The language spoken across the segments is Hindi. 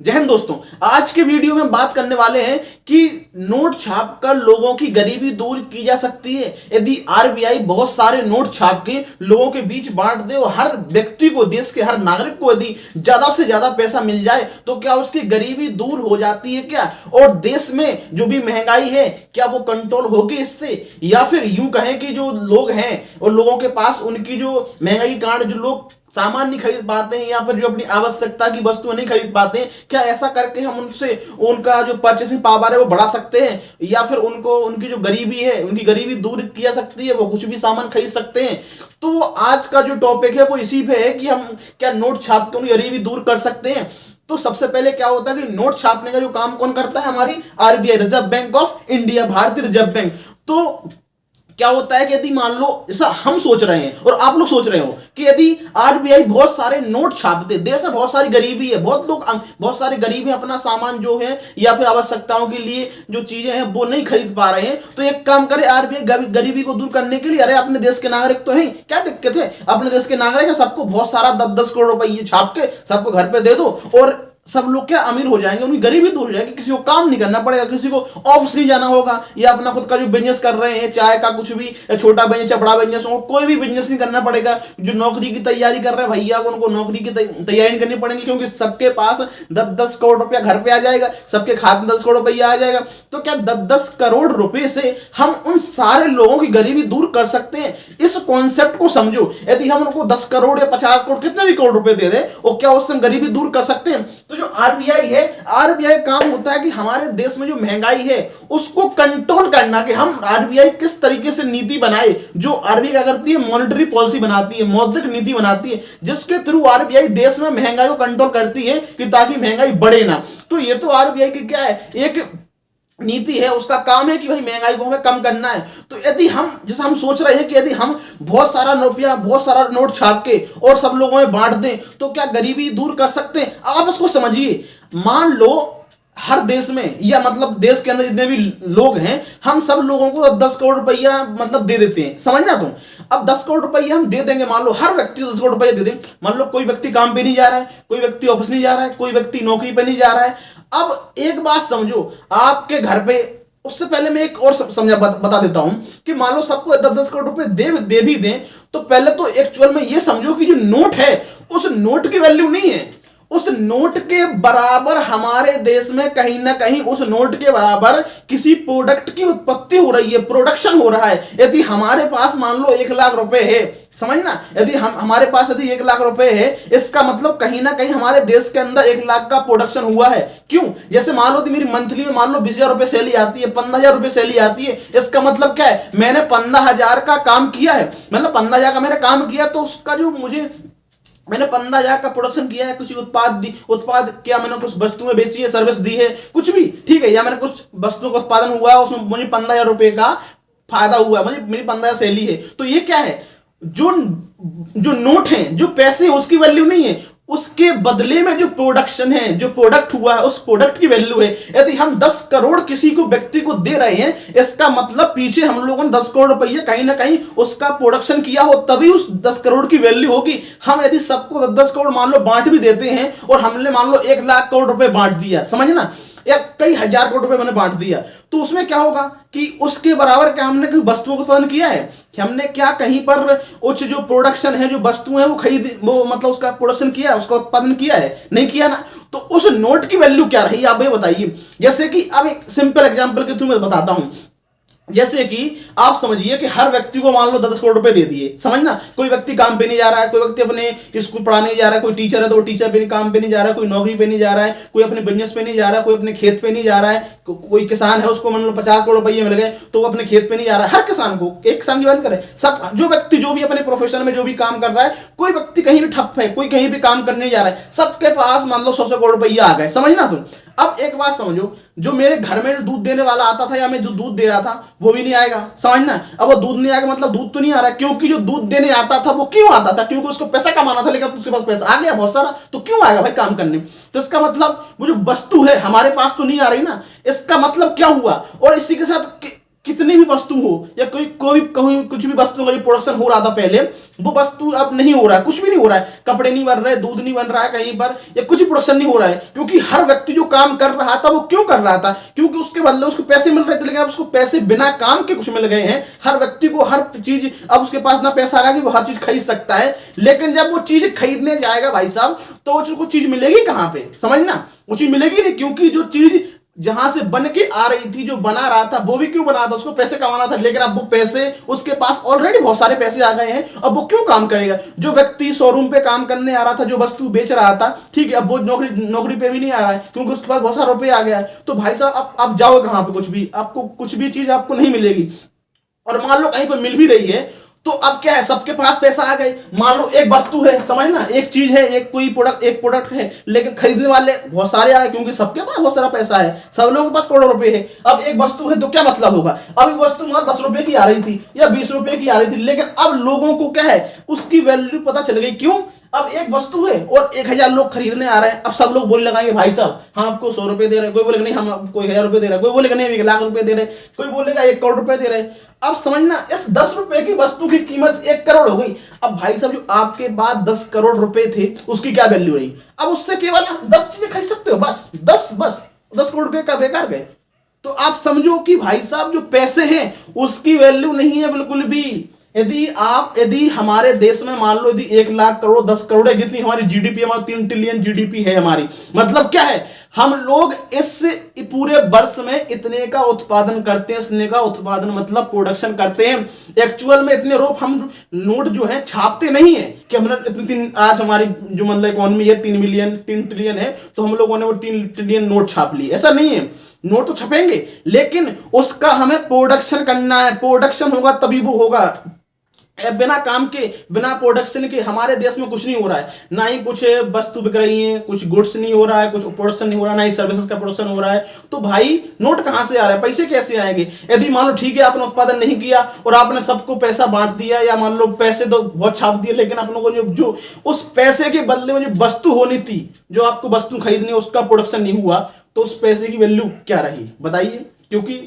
जय हिंद दोस्तों। आज के वीडियो में बात करने वाले हैं कि नोट छाप कर लोगों की गरीबी दूर की जा सकती है। यदि आरबीआई बहुत सारे नोट छाप के लोगों के बीच बांट दे और हर व्यक्ति को, देश के हर नागरिक को यदि ज्यादा से ज्यादा पैसा मिल जाए तो क्या उसकी गरीबी दूर हो जाती है क्या? और देश में जो भी महंगाई है क्या वो कंट्रोल होगी इससे? या फिर यूं कहें कि जो लोग हैं और लोगों के पास उनकी जो महंगाई के कारण जो लोग सामान नहीं खरीद पाते हैं या फिर जो अपनी आवश्यकता की वस्तुएं नहीं खरीद पाते हैं, क्या ऐसा करके हम उनसे उनका जो परचेसिंग पावर है वो बढ़ा सकते हैं? या फिर उनको उनकी जो गरीबी है उनकी गरीबी दूर की जा सकती है, वो कुछ भी सामान खरीद सकते हैं? तो आज का जो टॉपिक है वो इसी पे है कि हम क्या नोट छाप के उनकी गरीबी दूर कर सकते हैं। तो सबसे पहले क्या होता है कि नोट छापने का जो काम कौन करता है? हमारी RBI, reserve bank of India, भारतीय रिजर्व बैंक। तो क्या होता है कि यदि मान लो ऐसा हम सोच रहे हैं और आप लोग सोच रहे हो कि यदि आरबीआई बहुत सारे नोट छापते, देश में बहुत सारी गरीबी है, बहुत लोग बहुत सारे गरीब हैं, अपना सामान जो है या फिर आवश्यकताओं के लिए जो चीजें हैं वो नहीं खरीद पा रहे हैं, तो एक काम करे आरबीआई गरीबी को दूर करने के लिए, अरे अपने देश के नागरिक तो हैं, क्या दिक्कत है? अपने देश के नागरिक है, सबको बहुत सारा 10-10 करोड़ रुपए छाप के सबको घर पे दे दो और सब लोग क्या अमीर हो जाएंगे, उनकी गरीबी दूर हो जाएगी। किसी को काम नहीं करना पड़ेगा, किसी को ऑफिस नहीं जाना होगा, या अपना खुद का जो बिजनेस कर रहे हैं, चाय का कुछ भी, छोटा बिजनेस या बड़ा बिजनेस हो, कोई भी बिजनेस नहीं करना पड़ेगा। जो नौकरी की तैयारी कर रहे हैं भैया को, उनको नौकरी की तैयारी नहीं करनी पड़ेगी, क्योंकि सबके पास 10-10 करोड़ रुपया घर पे आ जाएगा, सबके खाते में 10 करोड़ रुपया आ जाएगा। तो क्या 10-10 करोड़ रुपए से हम उन सारे लोगों की गरीबी दूर कर सकते हैं? इस कॉन्सेप्ट को समझो। यदि हम उनको 10 करोड़ या 50 करोड़ कितने भी करोड़ रुपए दे दे और क्या उससे हम गरीबी दूर कर सकते हैं? तो जो आरबीआई है, आरबीआई काम होता है कि हमारे देश में जो महंगाई है उसको कंट्रोल करना, कि हम आरबीआई किस तरीके से नीति बनाए। जो आरबीआई क्या करती है? मॉनेटरी पॉलिसी बनाती है, मौद्रिक नीति बनाती है, जिसके थ्रू आरबीआई देश में महंगाई को कंट्रोल करती है कि ताकि महंगाई बढ़े ना। तो ये तो आरबीआई की क्या है, एक नीति है, उसका काम है कि भाई महंगाई को हमें कम करना है। तो यदि हम, जैसे हम सोच रहे हैं कि यदि हम बहुत सारा रुपया, बहुत सारा नोट छाप के और सब लोगों में बांट दें तो क्या गरीबी दूर कर सकते हैं? आप इसको समझिए। मान लो हर देश में, या मतलब देश के अंदर जितने भी लोग हैं, हम सब लोगों को 10 करोड़ रुपया मतलब दे देते हैं, समझना तुम। अब 10 करोड़ रुपया हम दे देंगे, मान लो हर व्यक्ति को 10 करोड़ रुपया दे दें। मान लो कोई व्यक्ति काम पे नहीं जा रहा है, कोई व्यक्ति ऑफिस नहीं जा रहा है, कोई व्यक्ति नौकरी पे नहीं जा रहा है। अब एक बात समझो, आपके घर पे, उससे पहले मैं एक और समझा बता देता हूं कि मान लो सबको 10-10 करोड़ रुपए दे भी दें, तो पहले तो एक्चुअल में ये समझो कि जो नोट है उस नोट की वैल्यू नहीं है। उस नोट के बराबर हमारे देश में कहीं ना कहीं उस नोट के बराबर किसी प्रोडक्ट की उत्पत्ति हो रही है, प्रोडक्शन हो रहा है। यदि हमारे पास मान लो 1 लाख रुपए है, समझना, यदि हमारे पास यदि 1 लाख रुपए है, इसका मतलब कहीं ना कहीं हमारे देश के अंदर 1 लाख का प्रोडक्शन हुआ है। क्यों? जैसे मान लो मेरी मंथली में मान लो 20,000 रुपए सैलरी आती है, 15,000 रुपए सैलरी आती है, इसका मतलब क्या है? मैंने 15,000 का काम किया है, मतलब 15,000 का मैंने काम किया, तो उसका जो मैंने 15,000 का प्रोडक्शन किया है, कुछ उत्पाद किया, मैंने कुछ वस्तुएं बेची है, सर्विस दी है, कुछ भी, ठीक है, या मैंने कुछ वस्तुओं का उत्पादन हुआ है, उसमें मुझे 15,000 रुपए का फायदा हुआ है, मुझे मेरी 15,000 सैलरी है। तो ये क्या है? जो नोट है, जो पैसे हैं, उसकी वैल्यू नहीं है, उसके बदले में जो प्रोडक्शन है, जो प्रोडक्ट हुआ है, उस प्रोडक्ट की वैल्यू है। यदि हम 10 करोड़ किसी को, व्यक्ति को दे रहे हैं, इसका मतलब पीछे हम लोगों ने 10 करोड़ रुपये कहीं ना कहीं उसका प्रोडक्शन किया हो, तभी उस 10 करोड़ की वैल्यू होगी। हम यदि सबको 10-10 करोड़ मान लो बांट भी देते हैं और हमने मान लो 1 लाख करोड़ रुपए बांट दिया, समझना, या कई हजार करोड़ रुपए मैंने बांट दिया, तो उसमें क्या होगा कि उसके बराबर क्या हमने कोई वस्तुओं का उत्पादन किया है? हमने क्या कहीं पर उच्च जो प्रोडक्शन है, जो वस्तुएं हैं वो मतलब उसका प्रोडक्शन किया है, उसका उत्पादन किया है? नहीं किया ना। तो उस नोट की वैल्यू क्या रही, आप ये बताइए। जैसे कि अब एक सिंपल एग्जांपल के थ्रू मैं बताता हूं। जैसे कि आप समझिए कि हर व्यक्ति को मान लो 10 करोड़ रुपए दे दिए, समझना, कोई व्यक्ति काम पे नहीं जा रहा है, कोई व्यक्ति अपने स्कूल पढ़ाने जा रहा है, कोई टीचर है तो वो टीचर पे काम पे नहीं जा रहा है, कोई नौकरी पे नहीं जा रहा है, कोई अपने बिजनेस पे नहीं जा रहा है, कोई अपने खेत पे नहीं जा रहा है, कोई किसान है उसको मान लो 50 करोड़ रुपये मिल गए तो वो अपने खेत पे नहीं जा रहा है। हर किसान को, एक किसान की बात करें, सब जो व्यक्ति जो भी अपने प्रोफेशन में जो भी काम कर रहा है, कोई व्यक्ति कहीं भी ठप है, कोई कहीं भी काम करने नहीं जा रहा है, सबके पास मान लो 100 करोड़ रुपया आ गए, समझना तुम। अब एक बात समझो, जो मेरे घर में जो दूध देने वाला आता था या मैं जो दूध दे रहा था वो भी नहीं आएगा, समझना। अब वो दूध नहीं आएगा मतलब दूध तो नहीं आ रहा है, क्योंकि जो दूध देने आता था वो क्यों आता था? क्योंकि उसको पैसा कमाना था, लेकिन उसके पास पैसा आ गया बहुत सारा, तो क्यों आएगा भाई काम करने? तो इसका मतलब वो जो वस्तु है हमारे पास तो नहीं आ रही ना, इसका मतलब क्या हुआ? और इसी के साथ कितनी भी वस्तु हो या कोई कहीं कुछ भी वस्तु का जो प्रोडक्शन हो रहा था पहले, वो वस्तु अब नहीं हो रहा है, कुछ भी नहीं हो रहा है, कपड़े नहीं बन रहे, दूध नहीं बन रहा है कहीं पर, या कुछ प्रोडक्शन नहीं हो रहा है, क्योंकि हर व्यक्ति जो काम कर रहा था वो क्यों कर रहा था, क्योंकि उसके बदले उसको पैसे मिल रहे थे। लेकिन अब उसको पैसे बिना काम के कुछ मिल गए हैं। हर व्यक्ति को हर चीज, अब उसके पास ना पैसा आ गया कि वो हर चीज खरीद सकता है। लेकिन जब वो चीज खरीदने जाएगा भाई साहब, तो उसको चीज मिलेगी कहां पे, समझना, वो चीज मिलेगी नहीं, क्योंकि जो चीज जहां से बन के आ रही थी, जो बना रहा था वो भी क्यों बना था, उसको पैसे कमाना था। लेकिन अब वो पैसे, उसके पास ऑलरेडी बहुत सारे पैसे आ गए हैं, अब वो क्यों काम करेगा। जो व्यक्ति शोरूम पे काम करने आ रहा था, जो वस्तु बेच रहा था, ठीक है, अब वो नौकरी पे भी नहीं आ रहा है, क्योंकि उसके पास बहुत सारा रुपये आ गया है। तो भाई साहब अब जाओ कहां पे, कुछ भी आपको, कुछ भी चीज आपको नहीं मिलेगी। और मान लो कहीं पर मिल भी रही है, तो अब क्या है, सबके पास पैसा आ गए। मान लो एक वस्तु है, समझना, एक चीज है, एक कोई प्रोडक्ट है, लेकिन खरीदने वाले बहुत सारे आए, क्योंकि सबके पास बहुत सारा पैसा है, सब लोगों के पास करोड़ों रुपए है। अब एक वस्तु है तो क्या मतलब होगा, अब एक वस्तु मान 10 रुपए की आ रही थी या 20 रुपए की आ रही थी, लेकिन अब लोगों को क्या है, उसकी वैल्यू पता चल गई। क्यों, अब एक वस्तु है और 1000 लोग खरीदने आ रहे हैं। अब सब लोग बोलने लगाएंगे, भाई साहब हम आपको 100 रुपए दे रहे हैं, कोई बोलेगा नहीं हम आपको 1000 रुपए दे रहे हैं, कोई बोलेगा नहीं 1 लाख रुपए दे रहे हैं, कोई बोलेगा 1 करोड़ रुपए दे रहे हैं। अब समझना, इस 10 रुपए की वस्तु की कीमत 1 करोड़ हो गई। अब भाई साहब जो आपके पास 10 करोड़ रुपए थे, उसकी क्या वैल्यू रही, अब उससे केवल 10 चीजें खरीद सकते हो, बस 10 करोड़ रुपए का बेकार गए। तो आप समझो कि भाई साहब जो पैसे हैं उसकी वैल्यू नहीं है बिल्कुल भी। यदि हमारे देश में मान लो यदि 1 लाख करोड़ 10 करोड़ है, जितनी हमारी जीडीपी, हमारी 3 ट्रिलियन जीडीपी है हमारी, मतलब क्या है, हम लोग इस पूरे वर्ष में इतने का उत्पादन करते हैं, इतने का उत्पादन मतलब प्रोडक्शन करते हैं। एक्चुअल में इतने हम नोट जो है छापते नहीं है कि हमने इतनी, आज हमारी जो मतलब इकोनॉमी है 3 ट्रिलियन है, तो हम लोगों ने वो 3 ट्रिलियन नोट छाप लिए, ऐसा नहीं है। नोट तो छपेंगे, लेकिन उसका हमें प्रोडक्शन करना है, प्रोडक्शन होगा तभी वो होगा। बिना काम के, बिना प्रोडक्शन के हमारे देश में कुछ नहीं हो रहा है, ना ही कुछ वस्तु बिक रही है, कुछ गुड्स नहीं हो रहा है, कुछ प्रोडक्शन नहीं हो रहा है, ना ही सर्विसेज का प्रोडक्शन हो रहा है। तो भाई नोट कहां से आ रहा है, पैसे कैसे आएंगे। यदि मान लो ठीक है आपने उत्पादन नहीं किया और आपने सबको पैसा बांट दिया, या मान लो पैसे तो बहुत छाप दिए, लेकिन अपनों को जो उस पैसे के बदले में जो वस्तु होनी थी, जो आपको वस्तु खरीदनी, उसका प्रोडक्शन नहीं हुआ, तो उस पैसे की वैल्यू क्या रही बताइए। क्योंकि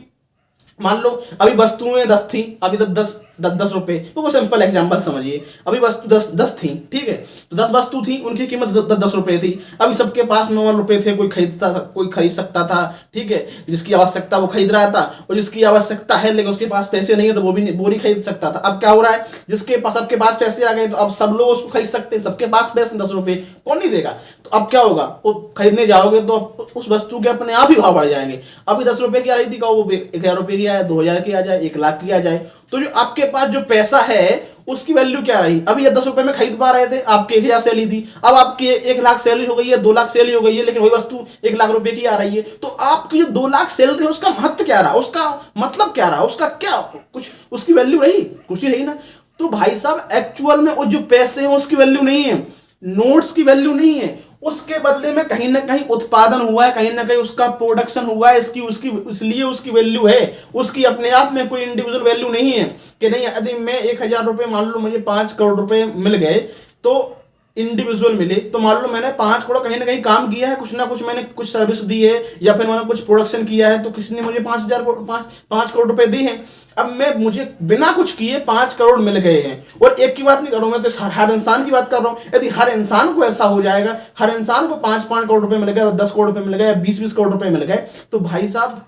मान लो अभी वस्तुएं 10 थी, अभी तो 10 रुपए, तो सिंपल एग्जांपल समझिए, अभी वस्तु 10 थी, ठीक है, तो 10 वस्तु थी, उनकी कीमत 10 रुपए थी। अभी सबके पास 9 रुपए थे, कोई खरीद सकता था, ठीक है, जिसकी आवश्यकता वो खरीद रहा था, और जिसकी आवश्यकता है लेकिन उसके पास पैसे नहीं है तो वो नहीं खरीद सकता था। अब क्या हो रहा है, जिसके पास सबके पास पैसे आ गए, तो अब सब लोग उसको खरीद सकते हैं, सबके पास पैसे 10 रुपए, कौन नहीं देगा। तो अब क्या होगा, वो खरीदने जाओगे तो अब उस वस्तु के अपने आप ही भाव बढ़ जाएंगे। अभी 10 रुपए की आ रही थी, वो 1000 रुपए की आए, 2000 की आ जाए, 1 लाख की आ जाए, तो जो आपके पास जो पैसा है उसकी वैल्यू क्या रही। अभी ये 10 रुपए में खरीद पा रहे थे, आपके 1000 सैलरी थी, अब आपकी 1 लाख सैलरी हो गई है, 2 लाख सैलरी हो गई है, लेकिन वही वस्तु 1 लाख रुपए की आ रही है। तो आपकी जो 2 लाख सैलरी है उसका महत्व क्या रहा, उसका मतलब क्या रहा, उसका क्या कुछ उसकी वैल्यू रही, कुछ ही रही ना। तो भाई साहब एक्चुअल में उस जो पैसे हैं उसकी वैल्यू नहीं है, नोट्स की वैल्यू नहीं है, उसके बदले में कहीं ना कहीं उत्पादन हुआ है, कहीं ना कहीं उसका प्रोडक्शन हुआ है, इसलिए उसकी वैल्यू है। उसकी अपने आप में कोई इंडिविजुअल वैल्यू नहीं है कि नहीं, यदि मैं 1000 रुपए, मान लो मुझे 5 करोड़ रुपए मिल गए, तो इंडिविजुअल मिले, तो मान लो मैंने 5 करोड़ कहीं ना कहीं काम किया है, कुछ ना कुछ मैंने कुछ सर्विस दी है, या फिर मैंने कुछ प्रोडक्शन किया है, तो किसी ने मुझे 5 करोड़ रुपए दिए हैं। अब मुझे बिना कुछ किए 5 करोड़ मिल गए हैं। और एक की बात नहीं कर रहा हूं मैं, तो हर इंसान की बात कर रहा हूं। यदि हर इंसान को ऐसा हो जाएगा, हर इंसान को 5 करोड़ रुपए मिल गए, 10 करोड़ रुपए मिल गए, 20 करोड़ रुपए मिल गए, तो भाई साहब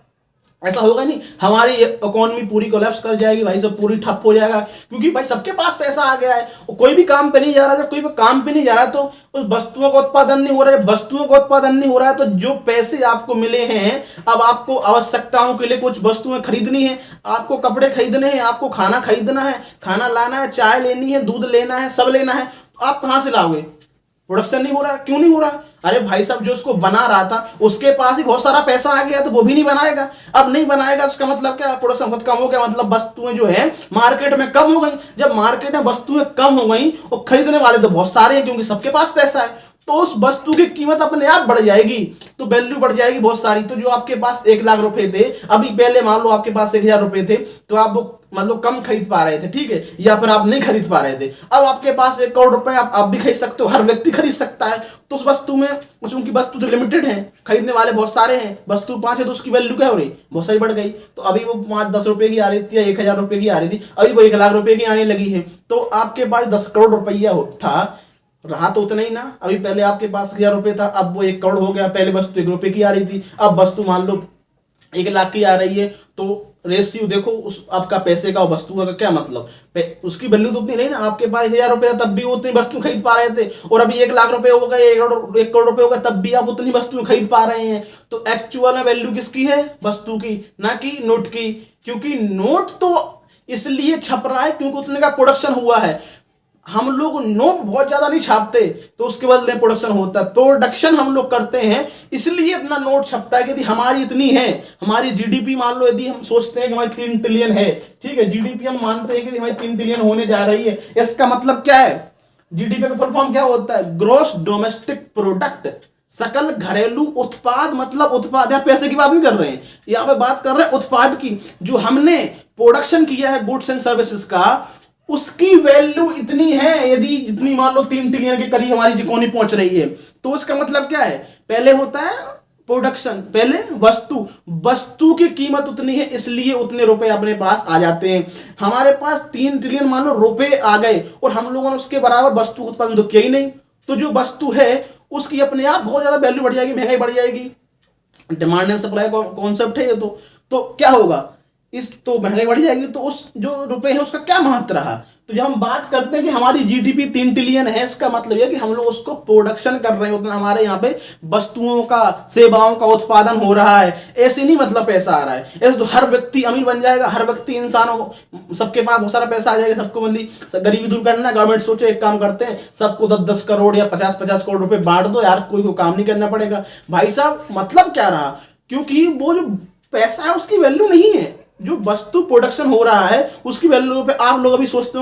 ऐसा होगा नहीं, हमारी इकोनॉमी पूरी कोलैप्स कर जाएगी भाई, सब पूरी ठप हो जाएगा। क्योंकि भाई सबके पास पैसा आ गया है, और कोई भी काम पे नहीं जा रहा। जब कोई भी काम पे नहीं जा रहा तो उस वस्तुओं का उत्पादन नहीं हो रहा है, वस्तुओं का उत्पादन नहीं हो रहा है, तो जो पैसे आपको मिले हैं, अब आपको आवश्यकताओं के लिए कुछ वस्तुएं खरीदनी है, आपको कपड़े खरीदने हैं, आपको खाना खरीदना है, खाना लाना है, चाय लेनी है, दूध लेना है, सब लेना है, तो आप कहां से लाओगे। प्रोडक्शन नहीं हो रहा, क्यों नहीं हो रहा। अरे भाई साहब जो उसको बना रहा था उसके पास ही बहुत सारा पैसा आ गया, तो वो भी नहीं बनाएगा। अब नहीं बनाएगा उसका मतलब क्या, प्रोडक्शन बहुत कम हो गया, मतलब वस्तुएं जो है मार्केट में कम हो गई। जब मार्केट में वस्तुएं कम हो गई और खरीदने वाले तो बहुत सारे हैं, क्योंकि सबके पास पैसा है, तो उस वस्तु की कीमत अपने आप बढ़ जाएगी। तो वैल्यू बढ़ जाएगी बहुत सारी। तो जो आपके पास 1 लाख रुपए थे, अभी पहले मान लो आपके पास 1000 रुपए थे, तो आप वो मतलब कम खरीद पा रहे थे, ठीक है, या फिर आप नहीं खरीद पा रहे थे। अब आपके पास 1 करोड़ रुपए आप भी खरीद सकते हो, हर व्यक्ति खरीद सकता है। तो उस वस्तु में, उसकी वस्तु तो लिमिटेड है, खरीदने वाले बहुत सारे हैं, वस्तु 5 है तो उसकी वैल्यू क्या हो रही, बहुत सारी बढ़ गई। तो अभी वो 5-10 रुपए की आ रही थी या 1000 रुपए की आ रही थी, अभी वो 1 लाख रुपए की आने लगी है। तो आपके पास 10 करोड़ रुपया था, रहा तो उतना ही ना। अभी पहले आपके पास 1000 रुपए था, अब वो 1 करोड़ हो गया। पहले वस्तु 1 रुपए की आ रही थी, अब वस्तु मान लो 1 लाख की आ रही है। तो रेशियो देखो उस आपका पैसे का और वस्तु का क्या मतलब, उसकी वैल्यू तो उतनी नहीं ना। आपके पास 1000 रुपए था तब भी उतनी वस्तु खरीद पा रहे थे, और अभी 1 लाख रुपए हो गए, 1 करोड़ रुपए हो गए, तब भी आप उतनी वस्तु खरीद पा रहे हैं। तो एक्चुअल में वैल्यू किसकी है, वस्तु की, ना कि नोट की। क्योंकि नोट तो इसलिए छप रहा है क्योंकि उतने का प्रोडक्शन हुआ है। हम लोग नोट बहुत ज्यादा नहीं छापते तो उसके बदले प्रोडक्शन होता है, प्रोडक्शन हम लोग करते हैं इसलिए इतना नोट छपता है। कि यदि हमारी इतनी है, हमारी जीडीपी मान लो, यदि हम सोचते हैं कि हमारी 3 ट्रिलियन है, ठीक है, जीडीपी हम मानते हैं कि हमारी 3 ट्रिलियन होने जा रही है, इसका मतलब क्या है, जीडीपी का फुल फॉर्म क्या होता है, ग्रॉस डोमेस्टिक प्रोडक्ट, सकल घरेलू उत्पाद। मतलब उत्पाद, या पैसे की बात नहीं कर रहे हैं, यहाँ पे बात कर रहे हैं उत्पाद की। जो हमने प्रोडक्शन किया है गुड्स एंड सर्विसेज का, उसकी वैल्यू इतनी है, यदि जितनी मान लो 3 ट्रिलियन के करीब हमारी इकोनॉमी पहुंच रही है। तो इसका मतलब क्या है, पहले होता है प्रोडक्शन, पहले वस्तु की कीमत उतनी है इसलिए उतने रुपए अपने पास आ जाते हैं। हमारे पास 3 ट्रिलियन मान लो रुपए आ गए और हम लोगों ने उसके बराबर वस्तु उत्पादन तो किया ही नहीं, तो जो वस्तु है उसकी अपने आप बहुत ज्यादा वैल्यू बढ़ जाएगी, महंगाई बढ़ जाएगी। डिमांड एंड सप्लाई कॉन्सेप्ट है ये। तो क्या होगा, इस तो महंगाई बढ़ जाएगी, तो उस जो रुपए है उसका क्या महत्व रहा। तो जब हम बात करते हैं कि हमारी जीडीपी 3 ट्रिलियन है, इसका मतलब यह कि हम लोग उसको प्रोडक्शन कर रहे हैं, उतना हमारे यहाँ पे वस्तुओं का, सेवाओं का उत्पादन हो रहा है। ऐसे नहीं मतलब पैसा आ रहा है, ऐसे तो हर व्यक्ति अमीर बन जाएगा, हर व्यक्ति इंसान हो, सबके पास बहुत सारा पैसा आ जाएगा, सबको बंदी गरीबी दूर करना। गवर्नमेंट सोचे एक काम करते हैं, सबको 10-10 करोड़ या 50-50 करोड़ रुपए बांट दो यार, कोई को काम नहीं करना पड़ेगा। भाई साहब मतलब क्या रहा, क्योंकि वो जो पैसा है उसकी वैल्यू नहीं है, जो वस्तु प्रोडक्शन हो रहा है उसकी वैल्यू पे आप लोग अभी सोचते हो